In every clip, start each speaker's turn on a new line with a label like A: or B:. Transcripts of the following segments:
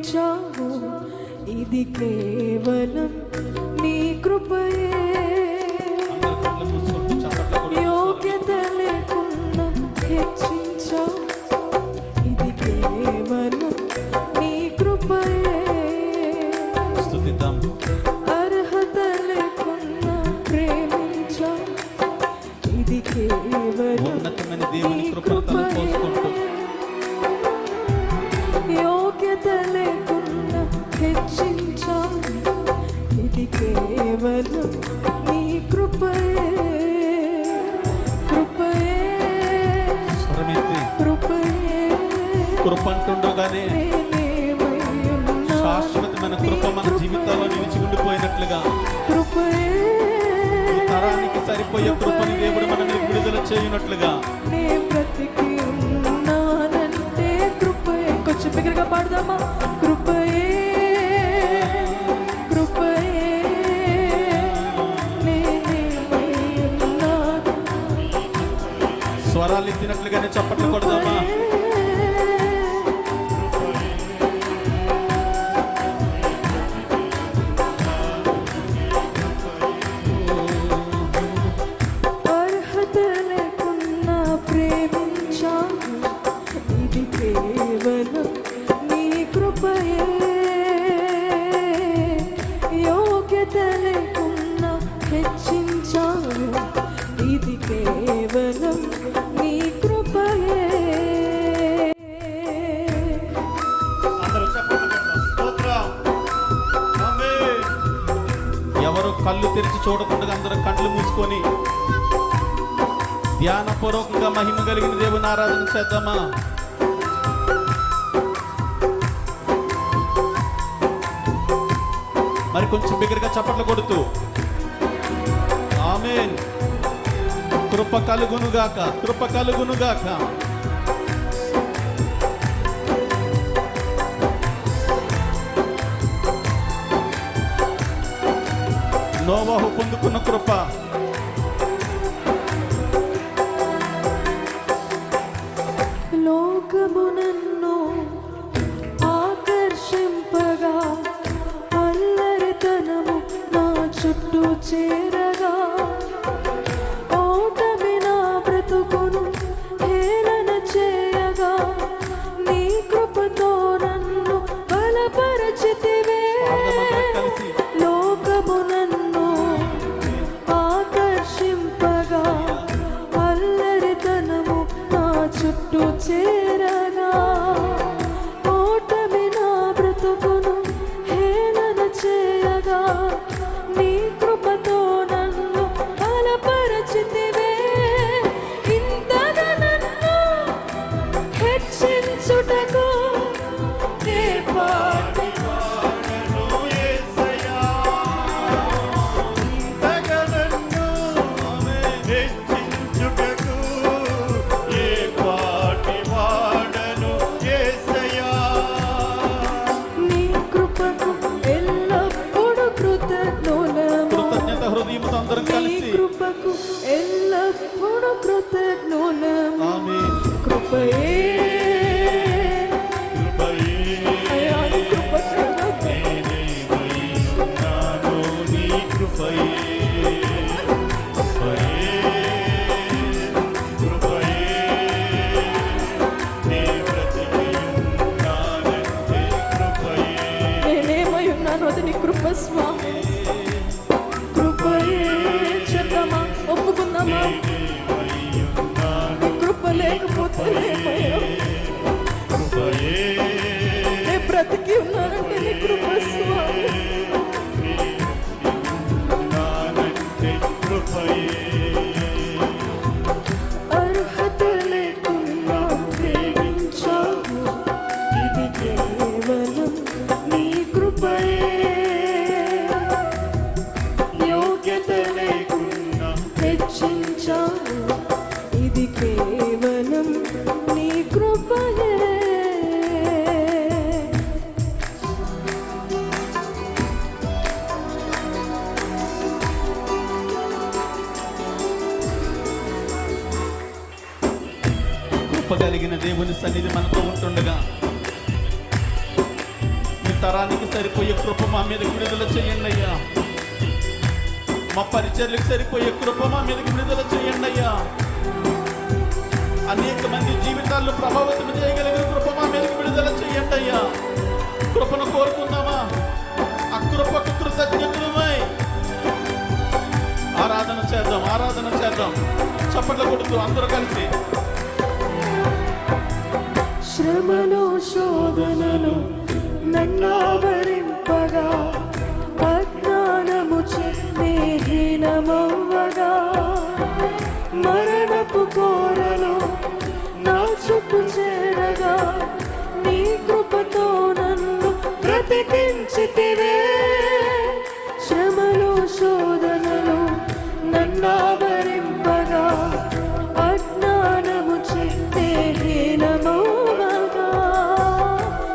A: ప్రేమించావు, ఇది కేవలం నీ కృపయే. యోగ్యత లేకుండా హెచ్చించావు, ఇది కేవలం నీ కృపయే. అర్హత లేకుండా ప్రేమించావు, ఇది కేవలం నీ కృపయే. యోగ్యత లేకుండా హెచ్చించావు, ఇది కేవలం నీ కృపయే. కృపయే కృపయే
B: కృప అంటుండగానే శాశ్వతమైన కృప మన జీవితాల్లో నిలిచి ఉండిపోయినట్లుగా తరానికి సరిపోయే కృపని దేవుడు మనల్ని విడుదల చేయనట్లుగా
A: నే బ్రతికి ఉన్నానంటే కృపయే. కొంచెం బిగ్గరగా పాడదామా? కృపయే కృపయే నేనేమై ఉన్నాను.
B: స్వరాలు ఎత్తినట్లుగానే చప్పట్లు కొడదామా?
A: అర్హత లేకున్నా ప్రేమించావు, ఇది కేవలం నీ కృపయే. యోగ్యత లేకున్నా హెచ్చించావు, ఇది కేవలం నీ కృపయే.
B: ఎవరు కళ్ళు తెరిచి చూడకుండా అందరూ కళ్ళు మూసుకొని ధ్యానపూర్వకంగా మహిమ కలిగిన దేవుని ఆరాధన చేద్దామా? మరి కొంచెం బిగ్గరగా చప్పట్లు కొడుతూ ఆమేన్. కృప కలుగునుగాక, కృప కలుగునుగాక. నోవహు పొందుకున్న కృప,
A: లోకము నన్ను ఆకర్షింపగా, అల్లరితనము నా చుట్టూ చేరగా, ఓటమి నా బ్రతుకును హేళన చేయగా, నీ కృపతో నన్ను బలపరచితివే.
B: కలిసి
A: లోకము నన్ను ఆకర్షింపగా, అల్లరితనము నా చుట్టూ చేరగా, ఓటమి నా బ్రతుకును హేళన చేయగా, నీ కృపతో నన్ను బలపరచితివే. ఇంతగా నన్ను హెచ్చించుటకు నే పాటి
B: అందరం కలిసి
A: కృపకు ఎల్లప్పుడూ కృతజ్ఞులం.
B: ఆమేన్.
A: కృపయే అయ్యా, నీ కృప నేనేమై ఉన్నాను, అది నీ కృప స్వామి. చెప్తామా? ఒప్పుకుందామా? నీ కృప లేకపోతే నేను బ్రతికి ఉన్నానంటే నీ కృప స్వామి. అర్హత లేకుండా ప్రేమించావు, ఇది కేవలం నీ కృపయే. యోగ్యత లేకుండా హెచ్చించావు, ఇది కేవలం నీ కృపయే.
B: కృప కలిగిన దేవుని సన్నిధి మనతో ఉంటుండగా తరానికి సరిపోయే కృప మా మీదకి విడుదల చేయండి అయ్యా. మా పరిచర్లకు సరిపోయే కృప మా మీదకి విడుదల చేయండి అయ్యా. అనేక మంది జీవితాలను ప్రభావితం చేయగలిగిన కృప మా మీదకి విడుదల చేయండి అయ్యా. కృపను కోరుకుందామా? ఆ కృపకు కృతజ్ఞతలమై ఆరాధన చేద్దాం, ఆరాధన చేద్దాం. చప్పట్లు కొడుతూ అందరూ కలిసి.
A: శ్రమను శోధనను నన్నావరింపగా అజ్ఞానము హీనమవ్వగా మరణపు కోరలో నా చుట్టూ చేరగా నీ కృపతో నన్ను బ్రతికించితివే. శ్రమను శోధనను నన్నావరింపగా అజ్ఞానము హీనమవ్వగా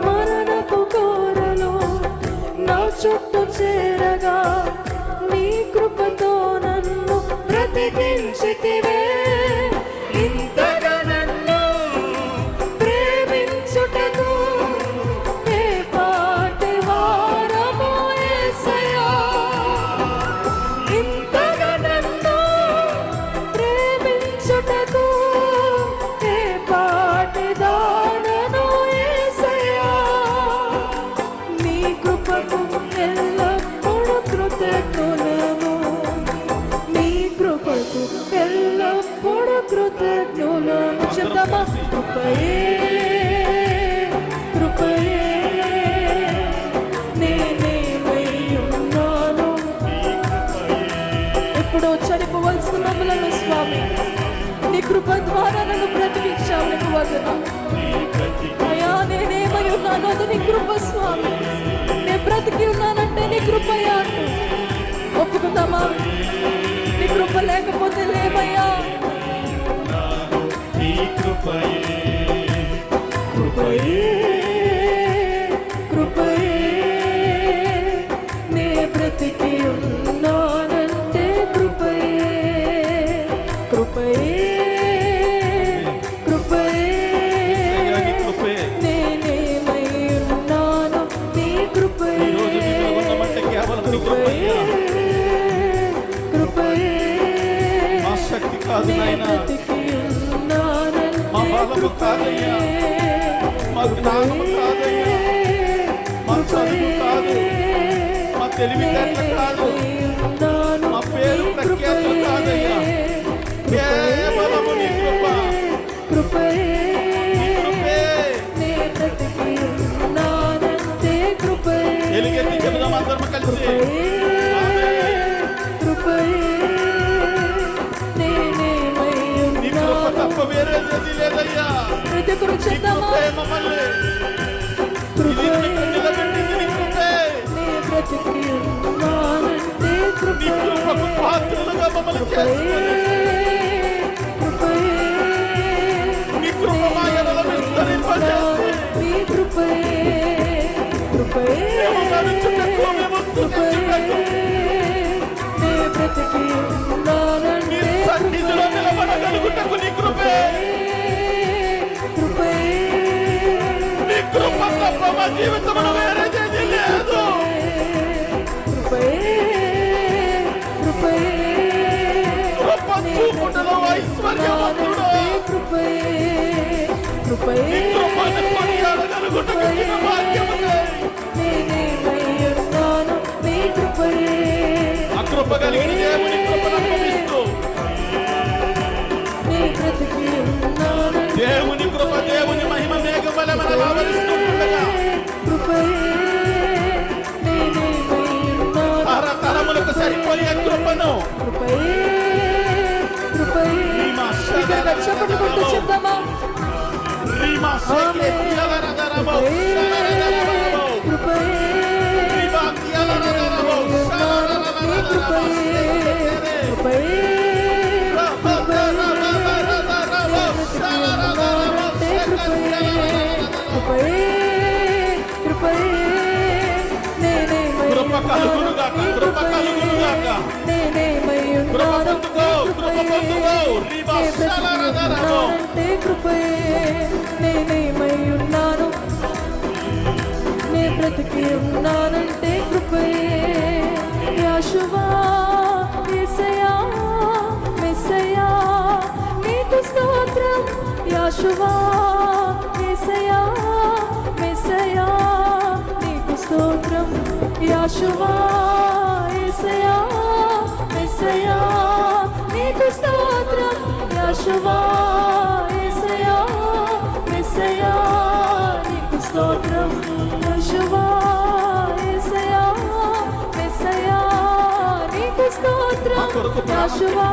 A: మరణపు కోరలో నా చుట్టూ చేరగా నీ కృపతో నన్ను బ్రతికించితివే. ఇంతగా నన్ను ప్రేమించుటకు ఏ పాటి వారమో యేసయ్యా. ఇంతగా నన్ను ప్రేమించుటకు ఏ పాటి దానను యేసయ్యా. నీ కృపకు ఎల్లప్పుడూ కృతజ్ఞులము, నీ కృపకు ఎల్లప్పుడూ కృతజ్ఞులము. చెప్తామా? కృపయే కృపయే నేనేమై ఉన్నాను. ఎప్పుడో చనిపోవలసిన మమ్మలను స్వామి నీ కృప ద్వారా నన్ను బ్రతికించావు. నీకు వందనాలు అయ్యా. నేనేమై ఉన్నాను అది నీ కృప స్వామి. నేను బ్రతికి ఉన్నానంటే నీ కృపయ్యా అంటూ ఒప్పుకుందామా? నీ కృప లేకపోతే లేమయ్యా. కృపయే కృపయే నే బ్రతికి ఉన్నానంటే కృపయే కృపయే కృపయే నేనేమై ఉన్నాను నీ కృపయే కృపయే కృపయే
B: మా శక్తి కాదు నాయనా,
A: బ్రతికి ఉన్నానంటే
B: మా బలము కాదయ్యా, మా జ్ఞానము కాదయ్యా, మా చదువు కాదు, మా తెలివితేటలు కాదు, మా పేరు ప్రఖ్యాతులు కాదయ్యా. కేవలము నీ కృప,
A: కృపయే
B: నీ కృపే.
A: నే బ్రతికి ఉన్నానంటే కృపయే
B: ఎలుగెత్తి చెబుదాం అందరం కలిసి.
A: కృపయే నేనేమై
B: నీ కృప తప్ప వేరేది లేదయ్యా.
A: ప్రతి ఒక్కరు
B: నీ
A: చెప్తామా?
B: కృపే మమ్మల్ని నిలబెట్టింది, నీ కృపే.
A: నే బ్రతికి ఉన్నానంటే
B: నీ
A: కృపయే
B: కృపకు పాత్రలుగా మమ్మల్ని చేస్తున్నది. నీ కృప మా ఎడల విస్తరింపజేసి
A: నీ కృపయే
B: మేము నడుచుటకు, మేము స్తుతించుటకు,
A: నే బ్రతికి
B: నీ
A: ఉన్నానంటే
B: సన్నిధిలో నిలబడగలుగుటకు నీ కృపే. నీ కృప తప్ప మా జీవితంలో వేరేదేది లేదు. కృప చూపుటలో ఐశ్వర్యవంతుడు. నీ కృపను కొనియాడగలుగుటకు ఇచ్చిన భాగ్యమునే. ఆ కృప కలిగిన దేవుని కృపను అనుభవిస్తూ దేవుని కృప, దేవుని మహిమ మేఘబలమైన ఆవరిస్తుండగా తరతరములకు సరిపోయే కృపను
A: చెప్తామా?
B: కృప కలుగునుగాక, కృప కలుగునుగాక. కృప పొందుకో, కృప పొందుకో.
A: కృపయే నేనేమై ఉన్నాను, నే బ్రతికి ఉన్నానంటే కృపయే. యేషువా యేసయ్యా మెస్సయ్యా నీకు స్తోత్రం. యేషువా యేసయ్యా మెస్సయ్యా నీకు స్తోత్రం. యేషువా యేసయ్యా మెస్సయ్యా నీకు స్తోత్రం. యేషువా యేసయ్యా మెస్సయ్యా నీకు స్తోత్రం. యేషువా యేసయ్యా మెస్సయ్యా నీకు స్తోత్రం. యేషువా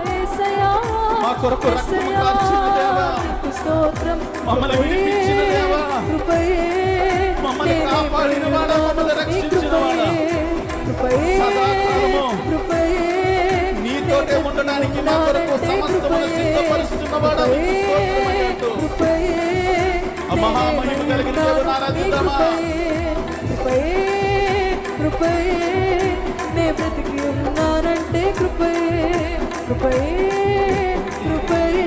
A: యేసయ్యా
B: మా కొరకు రక్తము కార్చిన దేవా,
A: నీకు స్తోత్రం.
B: మమ్మల్ని విడిపించిన దేవా,
A: కృపయే
B: మమ్మల్ని కాపాడిన వాడా, మమ్మల్ని రక్షించిన వాడా, సదాకాలము నీతోటే ఉండడానికి మా కొరకు సమస్తమును సిద్ధపరుస్తున్న వాడా, నీకు స్తోత్రమయ్యందు. ఆ మహామహిమ కలిగిన దేవుని ఆరాధిద్దామా.
A: నే బ్రతికి ఉన్నానంటే కృపయే. కృపయే కృపయే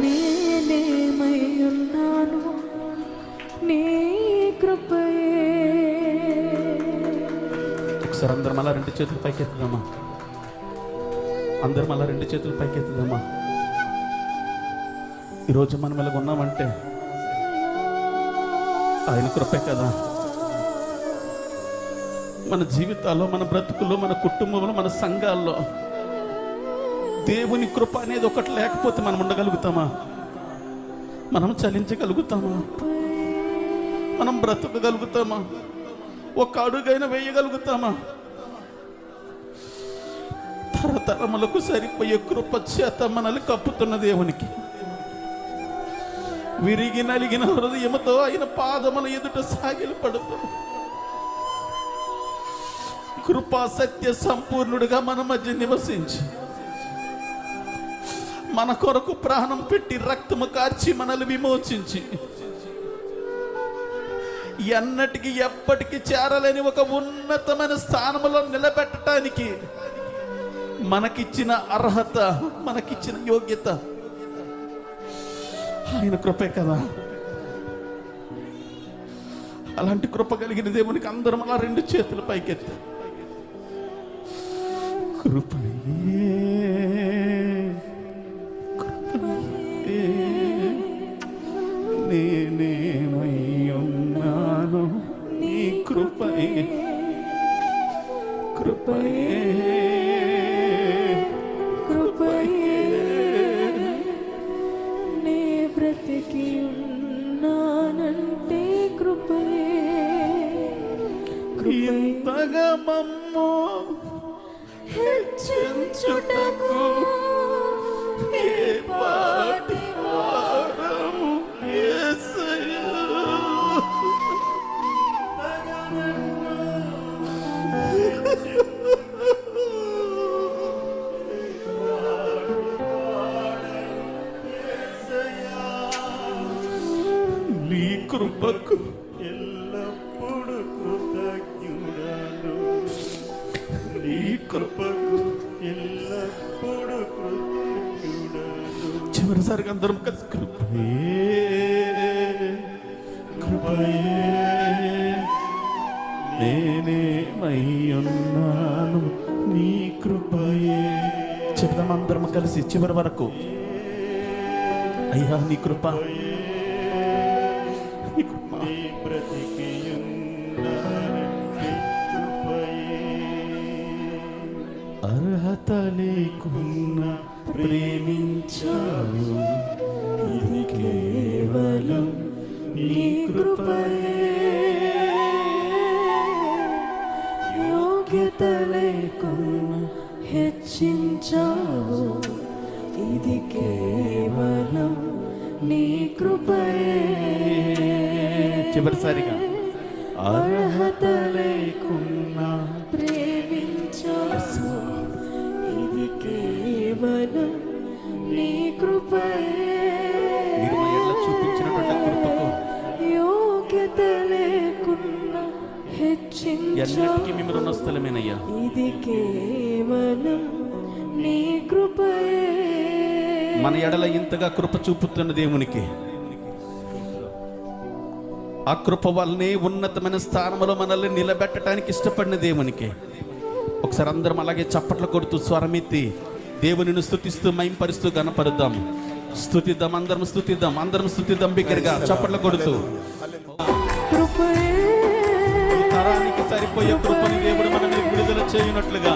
A: నేనేమై ఉన్నాను నీ కృపయే.
B: ఒకసారి అందరం అలా రెండు చేతులు పైకెత్తుదామా. అందరం అలా రెండు చేతులు పైకెత్తుదామా. ఈరోజు మనం ఇలాగ ఉన్నామంటే ఆయన కృపే కదా. మన జీవితాల్లో, మన బ్రతుకుల్లో, మన కుటుంబంలో, మన సంఘాల్లో దేవుని కృప అనేది ఒకటి లేకపోతే మనం ఉండగలుగుతామా? మనం చలించగలుగుతామా? మనం బ్రతకగలుగుతామా? ఒక అడుగైనా వేయగలుగుతామా? తరతరములకు సరిపోయే కృప చేత మనల్ని కప్పుతున్న దేవునికి విరిగి నలిగిన హృదయముతో ఆయన పాదముల ఎదుట సాగిలి పడుతూ కృపా సత్య సంపూర్ణుడిగా మన మధ్య నివసించి మన కొరకు ప్రాణం పెట్టి రక్తము కార్చి మనల్ని విమోచించి ఎన్నటికి ఎప్పటికీ చేరలేని ఒక ఉన్నతమైన స్థానంలో నిలబెట్టడానికి మనకిచ్చిన అర్హత, మనకిచ్చిన యోగ్యత ఆయన కృపే కదా. అలాంటి కృప కలిగిన దేవునికి అందరం అలా రెండు చేతులు పైకెత్తి కృపయే కృపయే నేనేమై ఉన్నాను నీ కృపయే. కృపయే
A: నే బ్రతికి ఉన్నానంటే కృపయే.
B: ఇంతగా మమ్ము హెచ్చించుటకు ఏ పాటి వారము యేసయ్యా. నీ కృపకు ఎల్లప్పుడూ కృతజ్ఞుడను. నీ కృపకు ఎల్లప్పుడూ కృతజ్ఞుడను. చివరిసారిగా అందరం కలిసి కృపయే కృపయే నేనేమై ఉన్నాను నీ కృపయే. చెప్దాం అందరం కలిసి చివరి వరకు. అయ్యా నీ కృప, అర్హత లేకున్న ప్రేమించావు, ఇది కేవలం నీ కృపయే.
A: యోగ్యత లేకున్న హెచ్చించావు, ఇది కేవలం నీ కృపయే.
B: చివరిసారిగా అర్హత లేకున్నా
A: ప్రేమించావు, ఇది కేవలం నీ కృపయే.
B: మీరు మా ఎడల చూపించినటువంటి కృపకు
A: యోగ్యత లేకున్నా హెచ్చించావు,
B: ఎన్నటికీ మేము రుణస్థలమేనయ్యా.
A: ఇది కేవలం నీ కృపయే.
B: మన ఎడల ఇంతగా కృప చూపుతున్న దేవునికి, ఆ కృప వల్లనే ఉన్నతమైన స్థానంలో మనల్ని నిలబెట్టడానికి ఇష్టపడిన దేవునికి ఒకసారి అందరం అలాగే చప్పట్లు కొడుతూ స్వరమెత్తి దేవునిని స్తుతిస్తూ మహింపరుస్తూ గణపరుద్దాం. స్తుతిద్దాం, అందరం స్తుతిద్దాం బిగ్గరగా చప్పట్లు కొడుతూ.
A: కృపయే
B: తరానికి సరిపోయే కృపని దేవుడు మనల్ని విడుదల చేయనట్లుగా